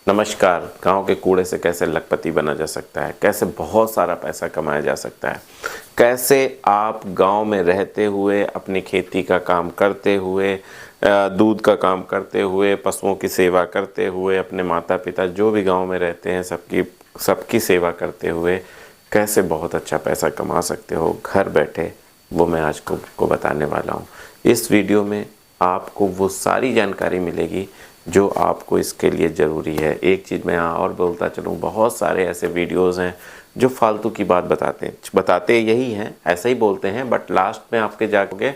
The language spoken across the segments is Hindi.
नमस्कार। गांव के कूड़े से कैसे लखपति बना जा सकता है, कैसे बहुत सारा पैसा कमाया जा सकता है, कैसे आप गांव में रहते हुए अपनी खेती का काम करते हुए, दूध का काम करते हुए, पशुओं की सेवा करते हुए, अपने माता पिता जो भी गांव में रहते हैं सबकी सेवा करते हुए कैसे बहुत अच्छा पैसा कमा सकते हो घर बैठे, वो मैं आज को बताने वाला हूँ। इस वीडियो में आपको वो सारी जानकारी मिलेगी जो आपको इसके लिए ज़रूरी है। एक चीज़ मैं यहाँ और बोलता चलूँ, बहुत सारे ऐसे वीडियोस हैं जो फालतू की बात बताते यही हैं, ऐसा ही बोलते हैं, बट लास्ट में आपके जाओगे,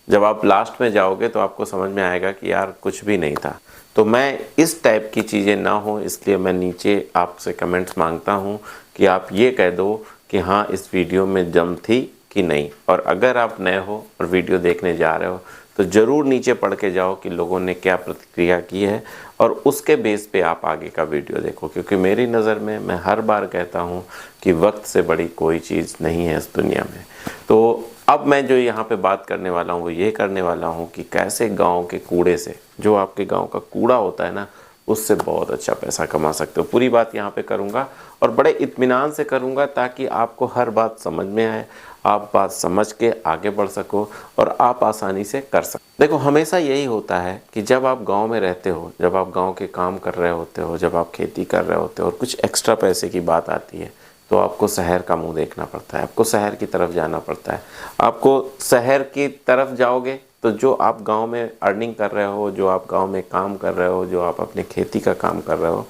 जब आप लास्ट में जाओगे तो आपको समझ में आएगा कि यार कुछ भी नहीं था। तो मैं इस टाइप की चीज़ें ना हो इसलिए मैं नीचे आपसे कमेंट्स मांगता हूँ कि आप ये कह दो कि हाँ इस वीडियो में दम थी कि नहीं। और अगर आप नए हो और वीडियो देखने जा रहे हो तो ज़रूर नीचे पढ़ के जाओ कि लोगों ने क्या प्रतिक्रिया की है और उसके बेस पे आप आगे का वीडियो देखो, क्योंकि मेरी नज़र में मैं हर बार कहता हूँ कि वक्त से बड़ी कोई चीज़ नहीं है इस दुनिया में। तो अब मैं जो यहाँ पे बात करने वाला हूँ वो ये करने वाला हूँ कि कैसे गाँव के कूड़े से, जो आपके गाँव का कूड़ा होता है ना, उससे बहुत अच्छा पैसा कमा सकते हो। पूरी बात यहाँ पे करूँगा और बड़े इत्मीनान से करूँगा ताकि आपको हर बात समझ में आए, आप बात समझ के आगे बढ़ सको और आप आसानी से कर सको। देखो, हमेशा यही होता है कि जब आप गांव में रहते हो, जब आप गांव के काम कर रहे होते हो, जब आप खेती कर रहे होते हो और कुछ एक्स्ट्रा पैसे की बात आती है तो आपको शहर का मुंह देखना पड़ता है, आपको शहर की तरफ जाना पड़ता है। आपको शहर की तरफ जाओगे तो जो आप गांव में अर्निंग कर रहे हो, जो आप गांव में काम कर रहे हो, जो आप अपने खेती का काम कर रहे हो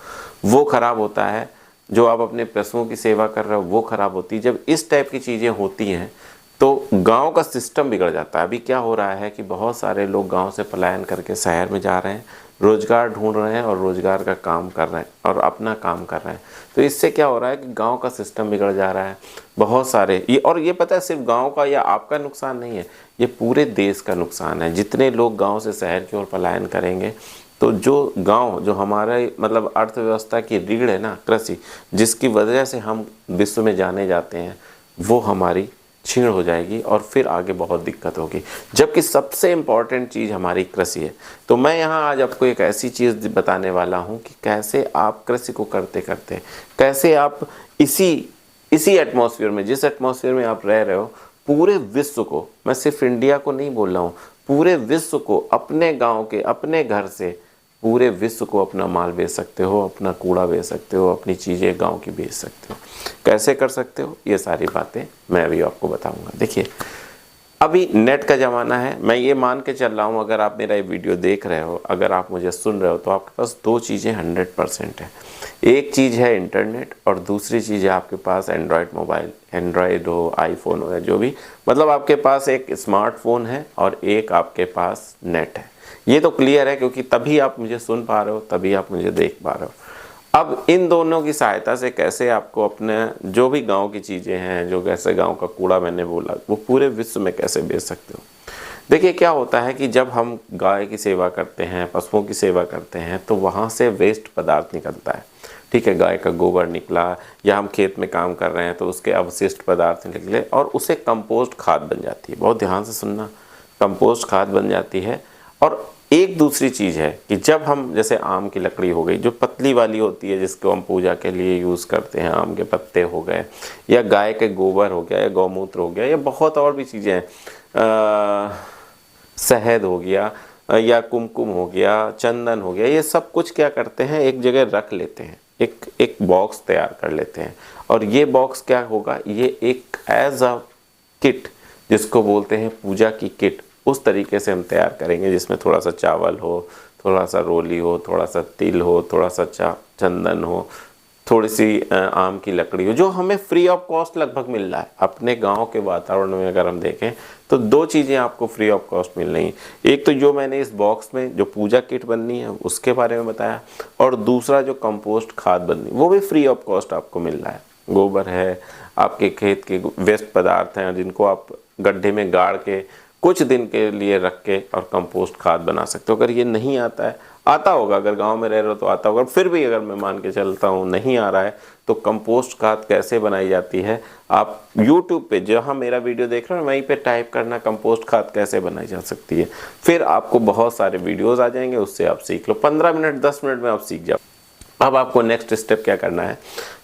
वो ख़राब होता है, जो आप अपने पशुओं की सेवा कर रहे हो वो ख़राब होती है। जब इस टाइप की चीज़ें होती हैं तो गांव का सिस्टम बिगड़ जाता है। अभी क्या हो रहा है कि बहुत सारे लोग गांव से पलायन करके शहर में जा रहे हैं, रोज़गार ढूंढ रहे हैं और रोज़गार का काम कर रहे हैं और अपना काम कर रहे हैं। तो इससे क्या हो रहा है कि गांव का सिस्टम बिगड़ जा रहा है। बहुत सारे ये पता है, सिर्फ गांव का या आपका नुकसान नहीं है, ये पूरे देश का नुकसान है। जितने लोग गांव से शहर की ओर पलायन करेंगे तो जो गांव, जो हमारे मतलब अर्थव्यवस्था की रीढ़ है ना, कृषि, जिसकी वजह से हम विश्व में जाने जाते हैं, वो हमारी छीण हो जाएगी और फिर आगे बहुत दिक्कत होगी। जबकि सबसे इम्पॉर्टेंट चीज़ हमारी कृषि है। तो मैं यहाँ आज आपको एक ऐसी चीज़ बताने वाला हूँ कि कैसे आप कृषि को करते करते, कैसे आप इसी एटमॉस्फेयर में, जिस एटमॉस्फेयर में आप रह रहे हो, पूरे विश्व को, मैं सिर्फ इंडिया को नहीं बोल रहा हूँ, पूरे विश्व को अपने गांव के, अपने घर से पूरे विश्व को अपना माल बेच सकते हो, अपना कूड़ा बेच सकते हो, अपनी चीज़ें गांव की बेच सकते हो। कैसे कर सकते हो ये सारी बातें मैं अभी आपको बताऊंगा। देखिए, अभी नेट का ज़माना है। मैं ये मान के चल रहा हूँ, अगर आप मेरा ये वीडियो देख रहे हो, अगर आप मुझे सुन रहे हो, तो आपके पास दो चीज़ें 100% है। एक चीज़ है इंटरनेट और दूसरी चीज़ है आपके पास एंड्रॉयड मोबाइल, एंड्रॉयड हो, आईफोन हो या जो भी, मतलब आपके पास एक स्मार्टफोन है और एक आपके पास नेट है। ये तो क्लियर है, क्योंकि तभी आप मुझे सुन पा रहे हो, तभी आप मुझे देख पा रहे हो। अब इन दोनों की सहायता से कैसे आपको अपने जो भी गांव की चीज़ें हैं, जो कैसे गांव का कूड़ा मैंने बोला, वो पूरे विश्व में कैसे बेच सकते हो। देखिए, क्या होता है कि जब हम गाय की सेवा करते हैं, पशुओं की सेवा करते हैं, तो वहाँ से वेस्ट पदार्थ निकलता है। ठीक है, गाय का गोबर निकला या हम खेत में काम कर रहे हैं तो उसके अवशिष्ट पदार्थ निकले और उसे कंपोस्ट खाद बन जाती है। बहुत ध्यान से सुनना, कंपोस्ट खाद बन जाती है। और एक दूसरी चीज़ है कि जब हम, जैसे आम की लकड़ी हो गई जो पतली वाली होती है, जिसको हम पूजा के लिए यूज़ करते हैं, आम के पत्ते हो गए या गाय के गोबर हो गया या गौमूत्र हो गया या बहुत और भी चीज़ें हैं, शहद हो गया या कुमकुम हो गया, चंदन हो गया, ये सब कुछ क्या करते हैं, एक जगह रख लेते हैं, एक बॉक्स तैयार कर लेते हैं। और ये बॉक्स क्या होगा, ये एक एज अ किट, जिसको बोलते हैं पूजा की किट, उस तरीके से हम तैयार करेंगे, जिसमें थोड़ा सा चावल हो, थोड़ा सा रोली हो, थोड़ा सा तिल हो, थोड़ा सा चंदन हो, थोड़ी सी आम की लकड़ी हो, जो हमें फ्री ऑफ कॉस्ट लगभग मिल रहा है। अपने गांव के वातावरण में अगर हम देखें तो दो चीज़ें आपको फ्री ऑफ कॉस्ट मिल रही हैं। एक तो जो मैंने इस बॉक्स में जो पूजा किट बननी है उसके बारे में बताया, और दूसरा जो कंपोस्ट खाद बननी वो भी फ्री ऑफ कॉस्ट आपको मिल रहा है। गोबर है, आपके खेत के वेस्ट पदार्थ हैं जिनको आप गड्ढे में गाड़ के कुछ दिन के लिए रख के और कंपोस्ट खाद बना सकते हो। अगर ये नहीं आता है, आता होगा, अगर गांव में रह रहे हो तो आता होगा, फिर भी अगर मैं मान के चलता हूँ नहीं आ रहा है, तो कंपोस्ट खाद कैसे बनाई जाती है, आप YouTube पे जहाँ मेरा वीडियो देख रहे हो वहीं पे टाइप करना कंपोस्ट खाद कैसे बनाई जा सकती है, फिर आपको बहुत सारे वीडियोस आ जाएंगे, उससे आप सीख लो। 15 मिनट 10 मिनट में आप सीख जाओ। अब आपको नेक्स्ट स्टेप क्या करना है,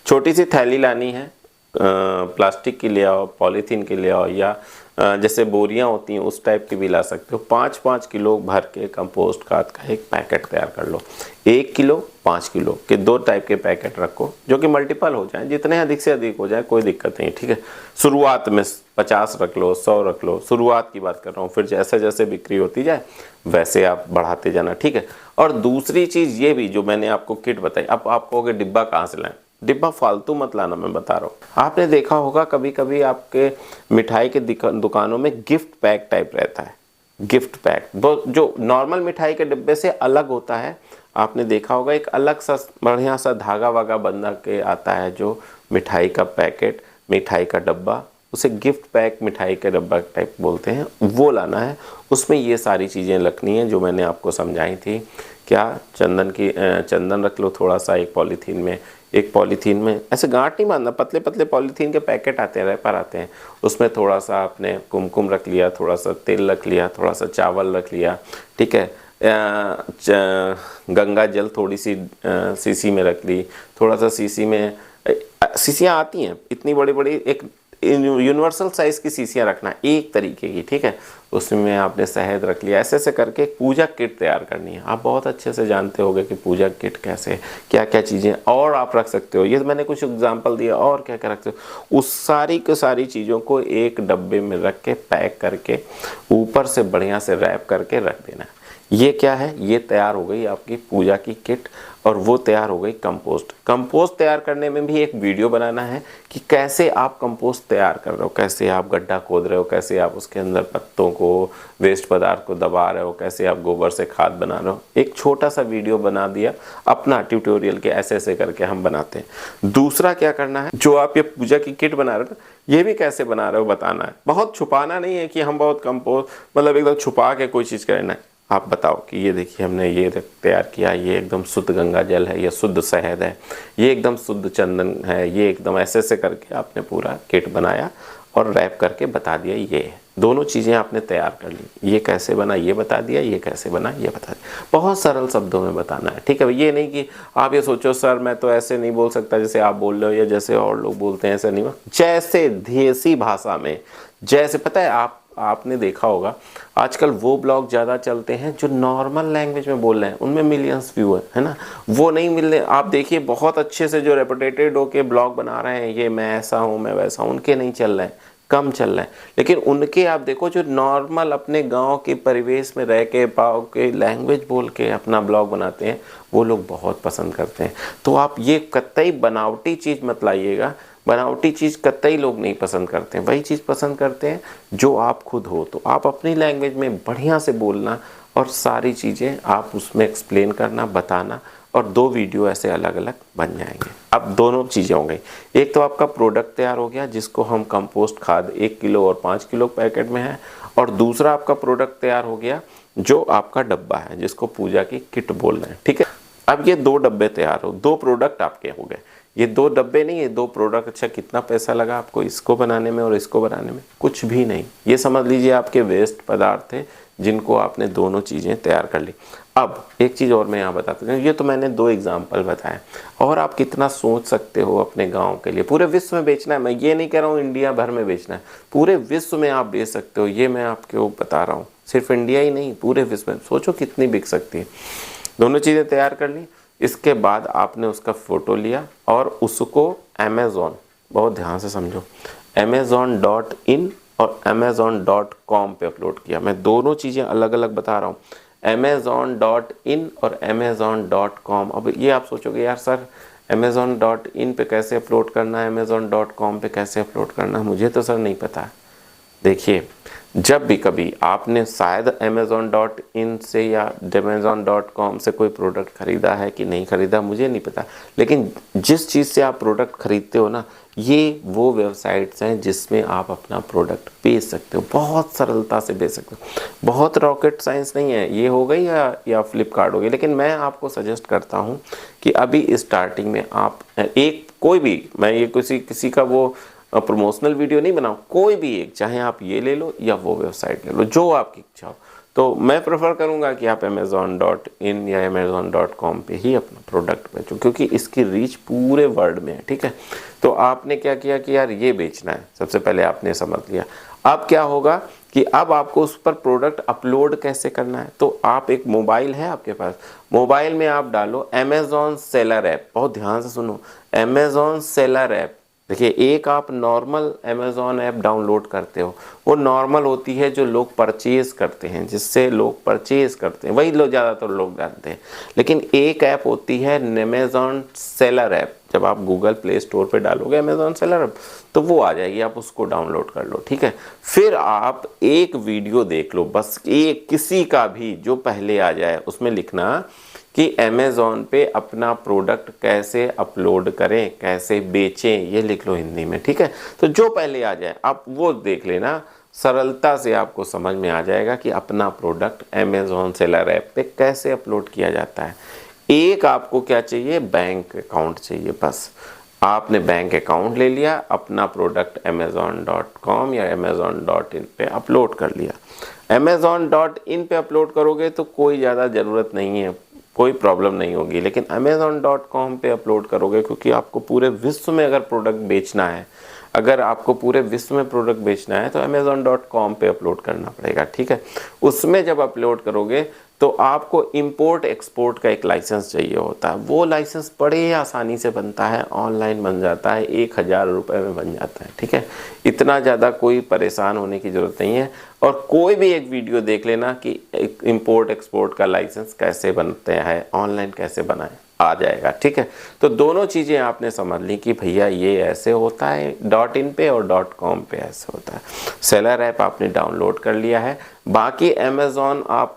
छोटी सी थैली लानी है, प्लास्टिक की ले आओ, पॉलीथीन की ले आओ, या जैसे बोरियां होती हैं उस टाइप की भी ला सकते हो। 5-5 किलो भर के कंपोस्ट खाद का एक पैकेट तैयार कर लो। 1 किलो 5 किलो के 2 टाइप के पैकेट रखो जो कि मल्टीपल हो जाएं, जितने अधिक से अधिक हो जाए कोई दिक्कत नहीं, ठीक है। शुरुआत में 50 रख लो, 100 रख लो, शुरुआत की बात कर रहा हूँ, फिर जैसे जैसे बिक्री होती जाए वैसे आप बढ़ाते जाना, ठीक है। और दूसरी चीज़ ये भी जो मैंने आपको किट बताई, अब आप कहोगे डिब्बा कहाँ से लाएं, डिब्बा फालतू मत लाना, मैं बता रहा हूँ। आपने देखा होगा कभी कभी आपके मिठाई के दुकानों में गिफ्ट पैक टाइप रहता है, गिफ्ट पैक जो नॉर्मल मिठाई के डिब्बे से अलग होता है। आपने देखा होगा एक अलग सा बढ़िया सा धागा वागा बंधा के आता है जो मिठाई का पैकेट, मिठाई का डब्बा, उसे गिफ्ट पैक मिठाई का डब्बा टाइप बोलते हैं, वो लाना है। उसमें ये सारी चीज़ें रखनी है जो मैंने आपको समझाई थी। क्या चंदन रख लो थोड़ा सा एक पॉलीथीन में, एक पॉलीथीन में ऐसे गांठ नहीं बांधना, पतले पतले पॉलीथीन के पैकेट आते हैं, रैपर आते हैं, उसमें थोड़ा सा आपने कुमकुम रख लिया, थोड़ा सा तेल रख लिया, थोड़ा सा चावल रख लिया, ठीक है। गंगा जल थोड़ी सी सीसी में रख ली, थोड़ा सा सीसी में, सीसियाँ आती हैं इतनी बड़ी बड़ी, एक यूनिवर्सल साइज की सीसियाँ रखना एक तरीके की, ठीक है। उसमें आपने शहद रख लिया, ऐसे ऐसे करके एक पूजा किट तैयार करनी है। आप बहुत अच्छे से जानते होंगे कि पूजा किट कैसे, क्या क्या चीज़ें और आप रख सकते हो, ये मैंने कुछ एग्जांपल दिया, और क्या क्या रख सकते हो। उस सारी की सारी चीज़ों को एक डब्बे में रख के पैक करके ऊपर से बढ़िया से रैप करके रख देना है। ये क्या है, ये तैयार हो गई आपकी पूजा की किट, और वो तैयार हो गई कंपोस्ट। कंपोस्ट तैयार करने में भी एक वीडियो बनाना है कि कैसे आप कंपोस्ट तैयार कर रहे हो, कैसे आप गड्ढा खोद रहे हो, कैसे आप उसके अंदर पत्तों को, वेस्ट पदार्थ को दबा रहे हो, कैसे आप गोबर से खाद बना रहे हो। एक छोटा सा वीडियो बना दिया अपना ट्यूटोरियल के, ऐसे ऐसे करके हम बनाते हैं। दूसरा क्या करना है, जो आप ये पूजा की किट बना रहे हो ये भी कैसे बना रहे हो बताना है। बहुत छुपाना नहीं है कि हम बहुत कंपोस्ट मतलब एकदम छुपा के कोई चीज़ करना है। आप बताओ कि ये देखिए हमने ये तैयार किया, ये एकदम शुद्ध गंगा जल है, ये शुद्ध शहद है, ये एकदम शुद्ध चंदन है, ये एकदम ऐसे ऐसे करके आपने पूरा किट बनाया और रैप करके बता दिया। ये है, दोनों चीज़ें आपने तैयार कर ली। ये कैसे बना ये बता दिया, ये कैसे बना ये बता दिया। बहुत सरल शब्दों में बताना है, ठीक है। ये नहीं कि आप ये सोचो सर मैं तो ऐसे नहीं बोल सकता जैसे आप बोल रहे हो या जैसे और लोग बोलते हैं, ऐसा नहीं। जैसे देसी भाषा में, जैसे पता है आपने देखा होगा आजकल वो ब्लॉग ज़्यादा चलते हैं जो नॉर्मल लैंग्वेज में बोल रहे हैं, उनमें मिलियंस व्यू है ना, वो नहीं मिल रहे। आप देखिए बहुत अच्छे से जो रेपुटेटेड होके ब्लॉग बना रहे हैं, ये मैं ऐसा हूँ मैं वैसा हूँ, उनके नहीं चल रहे हैं, कम चल रहे हैं। लेकिन उनके आप देखो जो नॉर्मल अपने गांव के परिवेश में रह के पाव के लैंग्वेज बोल के अपना ब्लॉग बनाते हैं, वो लोग बहुत पसंद करते हैं। तो आप ये कतई बनावटी चीज़ मत लाइएगा, बनावटी चीज़ कतई लोग नहीं पसंद करते हैं, वही चीज़ पसंद करते हैं जो आप खुद हो। तो आप अपनी लैंग्वेज में बढ़िया से बोलना और सारी चीज़ें आप उसमें एक्सप्लेन करना, बताना, और 2 वीडियो ऐसे अलग अलग बन जाएंगे। अब दोनों चीज़ें हो गई, एक तो आपका प्रोडक्ट तैयार हो गया जिसको हम कंपोस्ट खाद 1 किलो और 5 किलो पैकेट में है, और दूसरा आपका प्रोडक्ट तैयार हो गया जो आपका डब्बा है जिसको पूजा की किट बोल रहे हैं, ठीक है। अब ये 2 डब्बे तैयार हो, 2 प्रोडक्ट आपके हो गए। ये 2 डब्बे नहीं, ये 2 प्रोडक्ट। अच्छा कितना पैसा लगा आपको इसको बनाने में और इसको बनाने में? कुछ भी नहीं। ये समझ लीजिए आपके वेस्ट पदार्थ थे जिनको आपने दोनों चीज़ें तैयार कर ली। अब एक चीज़ और मैं यहाँ बताता हूँ, ये तो मैंने 2 एग्जाम्पल बताए, और आप कितना सोच सकते हो अपने गाँव के लिए। पूरे विश्व में बेचना है, मैं ये नहीं कह रहा हूँ इंडिया भर में बेचना है, पूरे विश्व में आप बेच सकते हो। ये मैं आपको बता रहा हूँ, सिर्फ इंडिया ही नहीं पूरे विश्व में। सोचो कितनी बिक सकती है। दोनों चीज़ें तैयार कर ली, इसके बाद आपने उसका फ़ोटो लिया और उसको अमेज़ॉन, बहुत ध्यान से समझो, amazon.in और amazon.com पे अपलोड किया। मैं दोनों चीज़ें अलग अलग बता रहा हूँ, amazon.in और amazon.com। अब ये आप सोचोगे यार सर amazon.in पे कैसे अपलोड करना है, amazon.com पे कैसे अपलोड करना है, मुझे तो सर नहीं पता। देखिए जब भी कभी आपने शायद amazon.in से या amazon.com से कोई प्रोडक्ट ख़रीदा है कि नहीं ख़रीदा मुझे नहीं पता, लेकिन जिस चीज़ से आप प्रोडक्ट ख़रीदते हो ना, ये वो वेबसाइट्स हैं जिसमें आप अपना प्रोडक्ट बेच सकते हो, बहुत सरलता से बेच सकते हो। बहुत रॉकेट साइंस नहीं है, ये हो गई या फ्लिपकार्ट हो गई। लेकिन मैं आपको सजेस्ट करता हूँ कि अभी स्टार्टिंग में आप एक कोई भी, मैं ये किसी का वो प्रमोशनल वीडियो नहीं बनाओ, कोई भी एक, चाहे आप ये ले लो या वो वेबसाइट ले लो, जो आपकी इच्छा हो, तो मैं प्रेफर करूँगा कि आप amazon.in या amazon.com पे ही अपना प्रोडक्ट बेचो, क्योंकि इसकी रीच पूरे वर्ल्ड में है। ठीक है, तो आपने क्या किया कि यार ये बेचना है, सबसे पहले आपने समझ लिया। अब क्या होगा कि अब आपको उस पर प्रोडक्ट अपलोड कैसे करना है। तो आप, एक मोबाइल है आपके पास, मोबाइल में आप डालो अमेज़ॉन सेलर ऐप। बहुत ध्यान से सुनो, अमेज़ॉन सेलर ऐप। देखिए, एक आप नॉर्मल अमेज़ॉन ऐप डाउनलोड करते हो, वो नॉर्मल होती है जो लोग परचेज़ करते हैं, जिससे लोग परचेज़ करते हैं, वही लोग ज़्यादातर लोग जानते हैं। लेकिन एक ऐप होती है अमेज़ॉन सेलर ऐप। जब आप गूगल प्ले स्टोर पे डालोगे अमेज़ॉन सेलर ऐप तो वो आ जाएगी, आप उसको डाउनलोड कर लो। ठीक है, फिर आप एक वीडियो देख लो, बस एक, किसी का भी जो पहले आ जाए, उसमें लिखना कि अमेज़ॉन पे अपना प्रोडक्ट कैसे अपलोड करें, कैसे बेचें, ये लिख लो हिंदी में। ठीक है, तो जो पहले आ जाए आप वो देख लेना, सरलता से आपको समझ में आ जाएगा कि अपना प्रोडक्ट अमेज़ॉन सेलर ऐप पे कैसे अपलोड किया जाता है। एक आपको क्या चाहिए, बैंक अकाउंट चाहिए। बस आपने बैंक अकाउंट ले लिया, अपना प्रोडक्ट amazon.com या amazon.in पे अपलोड कर लिया। amazon.in पे अपलोड करोगे तो कोई ज़्यादा ज़रूरत नहीं है, कोई प्रॉब्लम नहीं होगी। लेकिन amazon.com पे अपलोड करोगे, क्योंकि आपको पूरे विश्व में अगर प्रोडक्ट बेचना है, अगर आपको पूरे विश्व में प्रोडक्ट बेचना है तो amazon.com पे अपलोड करना पड़ेगा। ठीक है, उसमें जब अपलोड करोगे तो आपको इंपोर्ट एक्सपोर्ट का एक लाइसेंस चाहिए होता है। वो लाइसेंस बड़े आसानी से बनता है, ऑनलाइन बन जाता है, 1000 रुपये में बन जाता है। ठीक है, इतना ज़्यादा कोई परेशान होने की ज़रूरत नहीं है। और कोई भी एक वीडियो देख लेना कि इंपोर्ट एक्सपोर्ट का लाइसेंस कैसे बनते हैं, ऑनलाइन कैसे बनाएं, आ जाएगा। ठीक है, तो दोनों चीज़ें आपने समझ ली कि भैया ये ऐसे होता है .in पे और .com पे ऐसे होता है। सेलर ऐप आपने डाउनलोड कर लिया है। बाकी अमेज़ॉन आप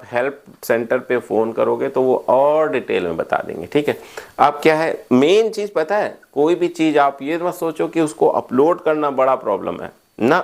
हेल्प सेंटर पे फ़ोन करोगे तो वो और डिटेल में बता देंगे। ठीक है, आप क्या है, मेन चीज़ पता है, कोई भी चीज़ आप ये मत सोचो कि उसको अपलोड करना बड़ा प्रॉब्लम है ना,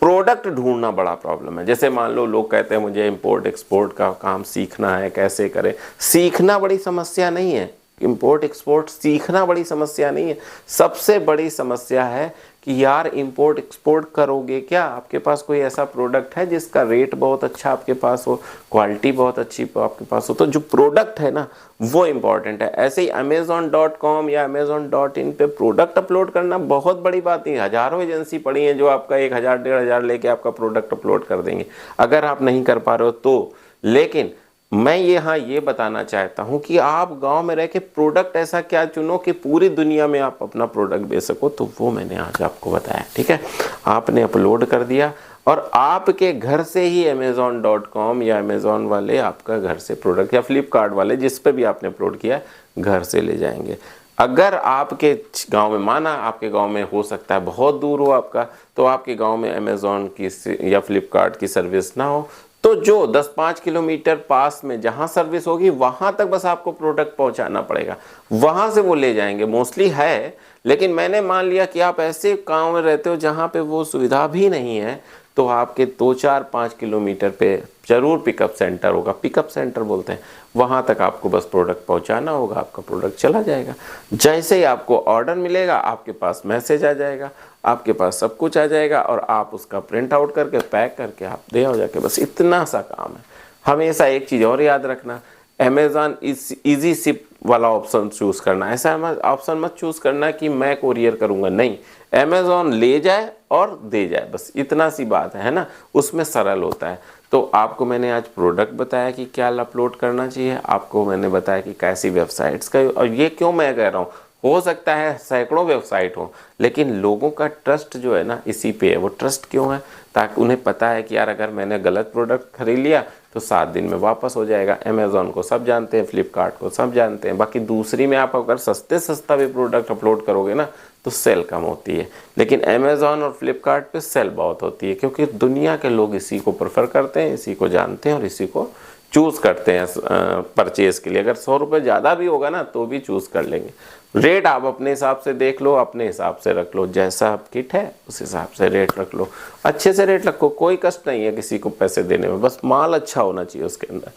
प्रोडक्ट ढूंढना बड़ा प्रॉब्लम है। जैसे मान लो लोग कहते हैं मुझे इंपोर्ट एक्सपोर्ट का काम सीखना है, कैसे करें। सीखना बड़ी समस्या नहीं है, इंपोर्ट एक्सपोर्ट सीखना बड़ी समस्या नहीं है। सबसे बड़ी समस्या है कि यार इंपोर्ट एक्सपोर्ट करोगे क्या, आपके पास कोई ऐसा प्रोडक्ट है जिसका रेट बहुत अच्छा आपके पास हो, क्वालिटी बहुत अच्छी आपके पास हो। तो जो प्रोडक्ट है ना, वो इम्पॉर्टेंट है। ऐसे ही amazon.com या amazon.in पे प्रोडक्ट अपलोड करना बहुत बड़ी बात नहीं। हज़ारों एजेंसी पड़ी हैं जो आपका 1000 1500 लेके आपका प्रोडक्ट अपलोड कर देंगे, अगर आप नहीं कर पा रहे हो तो। लेकिन मैं यहाँ ये बताना चाहता हूँ कि आप गांव में रह के प्रोडक्ट ऐसा क्या चुनो कि पूरी दुनिया में आप अपना प्रोडक्ट बेच सको, तो वो मैंने आज आपको बताया। ठीक है, आपने अपलोड कर दिया और आपके घर से ही amazon.com या अमेज़ॉन वाले आपका घर से प्रोडक्ट, या फ्लिपकार्ट वाले जिस पे भी आपने अपलोड किया घर से ले जाएंगे। अगर आपके गांव में, माना आपके गांव में हो सकता है बहुत दूर हो आपका, तो आपके गांव में अमेज़ॉन की या फ्लिपकार्ट की सर्विस ना हो, तो जो 10-5 किलोमीटर पास में जहां सर्विस होगी वहां तक बस आपको प्रोडक्ट पहुंचाना पड़ेगा, वहां से वो ले जाएंगे। मोस्टली है, लेकिन मैंने मान लिया कि आप ऐसे गांव में रहते हो जहां पे वो सुविधा भी नहीं है, तो आपके 2-4-5 किलोमीटर पे जरूर पिकअप सेंटर होगा, पिकअप सेंटर बोलते हैं, वहां तक आपको बस प्रोडक्ट पहुंचाना होगा, आपका प्रोडक्ट चला जाएगा। जैसे ही आपको ऑर्डर मिलेगा आपके पास मैसेज आ जाएगा, आपके पास सब कुछ आ जाएगा और आप उसका प्रिंट आउट करके पैक करके आप दे हो जाके, बस इतना सा काम है। हमेशा एक चीज़ और याद रखना, अमेज़ॉन इजी शिप वाला ऑप्शन चूज़ करना। ऐसा ऑप्शन मत चूज़ करना कि मैं कोरियर करूँगा, नहीं, अमेज़ॉन ले जाए और दे जाए, बस इतना सी बात है ना, उसमें सरल होता है। तो आपको मैंने आज प्रोडक्ट बताया कि क्या अपलोड करना चाहिए, आपको मैंने बताया कि कैसी वेबसाइट्स का, और ये क्यों मैं कह रहा हूँ, हो सकता है सैकड़ों वेबसाइट हो, लेकिन लोगों का ट्रस्ट जो है ना इसी पे है। वो ट्रस्ट क्यों है, ताकि उन्हें पता है कि यार अगर मैंने गलत प्रोडक्ट खरीद लिया तो 7 दिन में वापस हो जाएगा। अमेज़ॉन को सब जानते हैं, फ्लिपकार्ट को सब जानते हैं। बाकी दूसरी में आप अगर सस्ता भी प्रोडक्ट अपलोड करोगे ना तो सेल कम होती है, लेकिन अमेज़ॉन और फ्लिपकार्ट पे सेल बहुत होती है, क्योंकि दुनिया के लोग इसी को प्रेफर करते हैं, इसी को जानते हैं और इसी को चूज़ करते हैं परचेज़ के लिए। अगर 100 रुपये ज़्यादा भी होगा ना तो भी चूज़ कर लेंगे। रेट आप अपने हिसाब से देख लो, अपने हिसाब से रख लो, जैसा किट है उस हिसाब से रेट रख लो, अच्छे से रेट रखो, कोई कष्ट नहीं है किसी को पैसे देने में, बस माल अच्छा होना चाहिए उसके अंदर।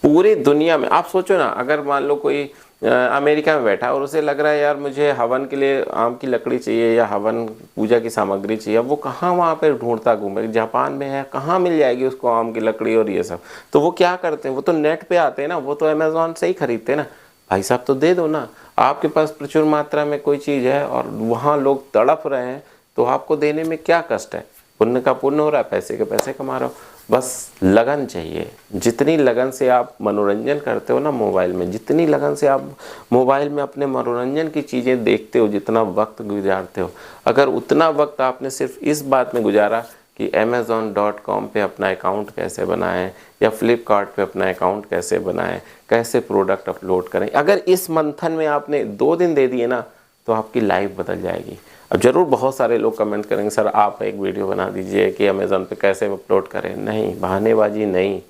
पूरी दुनिया में आप सोचो ना, अगर मान लो कोई अमेरिका में बैठा और उसे लग रहा है यार मुझे हवन के लिए आम की लकड़ी चाहिए या हवन पूजा की सामग्री चाहिए, अब वो कहाँ वहाँ पे ढूंढता घूमे, जापान में है कहाँ मिल जाएगी उसको आम की लकड़ी और ये सब। तो वो क्या करते हैं, वो तो नेट पे आते हैं ना, वो तो अमेज़ॉन से ही खरीदते हैं ना। भाई साहब तो दे दो ना, आपके पास प्रचुर मात्रा में कोई चीज़ है और वहाँ लोग तड़प रहे हैं, तो आपको देने में क्या कष्ट है। पुण्य का पुण्य हो रहा है, पैसे के पैसे कमा रहे हो। बस लगन चाहिए। जितनी लगन से आप मनोरंजन करते हो ना मोबाइल में, जितनी लगन से आप मोबाइल में अपने मनोरंजन की चीज़ें देखते हो, जितना वक्त गुजारते हो, अगर उतना वक्त आपने सिर्फ इस बात में गुजारा कि Amazon.com पे अपना अकाउंट कैसे बनाएं या Flipkart पे अपना अकाउंट कैसे बनाएं, कैसे प्रोडक्ट अपलोड करें, अगर इस मंथन में आपने 2 दिन दे दिए ना, तो आपकी लाइफ बदल जाएगी। अब ज़रूर बहुत सारे लोग कमेंट करेंगे सर आप एक वीडियो बना दीजिए कि अमेज़न पे कैसे अपलोड करें। नहीं, बहानेबाजी नहीं।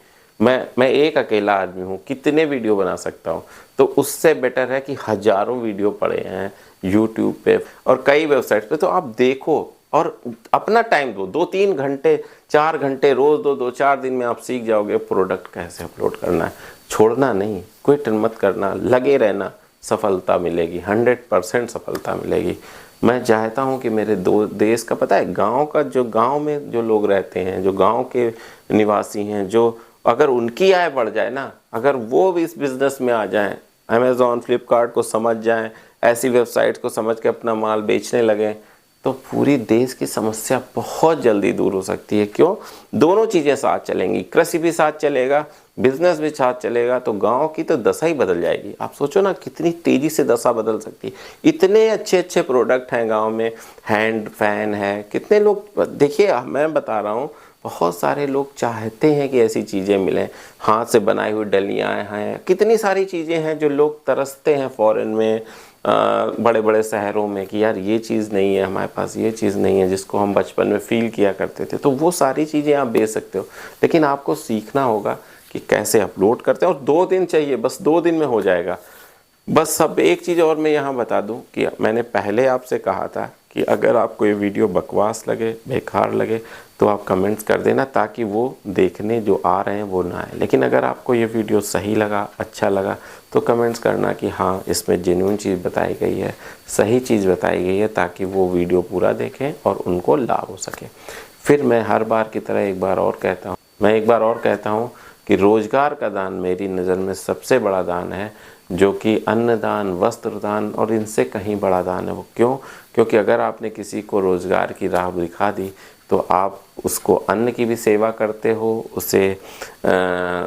मैं एक अकेला आदमी हूँ, कितने वीडियो बना सकता हूँ। तो उससे बेटर है कि हज़ारों वीडियो पड़े हैं यूट्यूब पे और कई वेबसाइट पे, तो आप देखो और अपना टाइम दो, 2-3 घंटे 4 घंटे रोज़ दो, 2-4 दिन में आप सीख जाओगे प्रोडक्ट कैसे अपलोड करना है। छोड़ना नहीं, क्विट मत करना, लगे रहना, सफलता मिलेगी, 100% सफलता मिलेगी। मैं चाहता हूं कि मेरे देश का, पता है, गांव का, जो गांव में जो लोग रहते हैं, जो गांव के निवासी हैं, जो अगर उनकी आय बढ़ जाए ना, अगर वो भी इस बिज़नेस में आ जाएं, अमेज़ॉन फ्लिपकार्ट को समझ जाएं, ऐसी वेबसाइट्स को समझ के अपना माल बेचने लगें, तो पूरी देश की समस्या बहुत जल्दी दूर हो सकती है। क्यों? दोनों चीज़ें साथ चलेंगी, कृषि भी साथ चलेगा, बिजनेस भी साथ चलेगा, तो गांव की तो दशा ही बदल जाएगी। आप सोचो ना कितनी तेज़ी से दशा बदल सकती है। इतने अच्छे अच्छे प्रोडक्ट हैं गांव में, हैंड फैन है, कितने लोग, देखिए मैं बता रहा हूँ, बहुत सारे लोग चाहते हैं कि ऐसी चीज़ें मिलें, हाथ से बनाई हुई डलियाँ हैं, कितनी सारी चीज़ें हैं जो लोग तरसते हैं फॉरेन में, बड़े बड़े शहरों में कि यार ये चीज़ नहीं है हमारे पास, ये चीज़ नहीं है जिसको हम बचपन में फील किया करते थे। तो वो सारी चीज़ें आप बेच सकते हो, लेकिन आपको सीखना होगा कि कैसे अपलोड करते हैं। और 2 दिन चाहिए, बस 2 दिन में हो जाएगा। बस सब एक चीज़ और मैं यहाँ बता दूँ कि मैंने पहले आपसे कहा था कि अगर आपको ये वीडियो बकवास लगे, बेकार लगे, तो आप कमेंट्स कर देना, ताकि वो देखने जो आ रहे हैं वो ना आए। लेकिन अगर आपको ये वीडियो सही लगा, अच्छा लगा, तो कमेंट्स करना कि हाँ इसमें जेन्युइन चीज़ बताई गई है, सही चीज़ बताई गई है, ताकि वो वीडियो पूरा देखें और उनको लाभ हो सके। फिर मैं हर बार की तरह एक बार और कहता हूँ कि रोज़गार का दान मेरी नज़र में सबसे बड़ा दान है, जो कि अन्नदान, वस्त्र दान और इनसे कहीं बड़ा दान है। वो क्यों? क्योंकि अगर आपने किसी को रोज़गार की राह दिखा दी, तो आप उसको अन्न की भी सेवा करते हो, उसे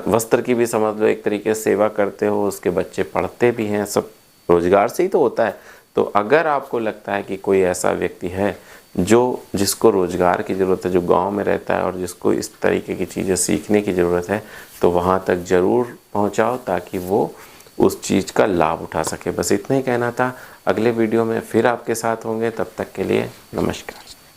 वस्त्र की भी समझ लो एक तरीके से सेवा करते हो, उसके बच्चे पढ़ते भी हैं, सब रोज़गार से ही तो होता है। तो अगर आपको लगता है कि कोई ऐसा व्यक्ति है जिसको रोज़गार की ज़रूरत है, जो गांव में रहता है और जिसको इस तरीके की चीज़ें सीखने की ज़रूरत है, तो वहाँ तक ज़रूर पहुँचाओ, ताकि वो उस चीज़ का लाभ उठा सके। बस इतना ही कहना था। अगले वीडियो में फिर आपके साथ होंगे, तब तक के लिए नमस्कार।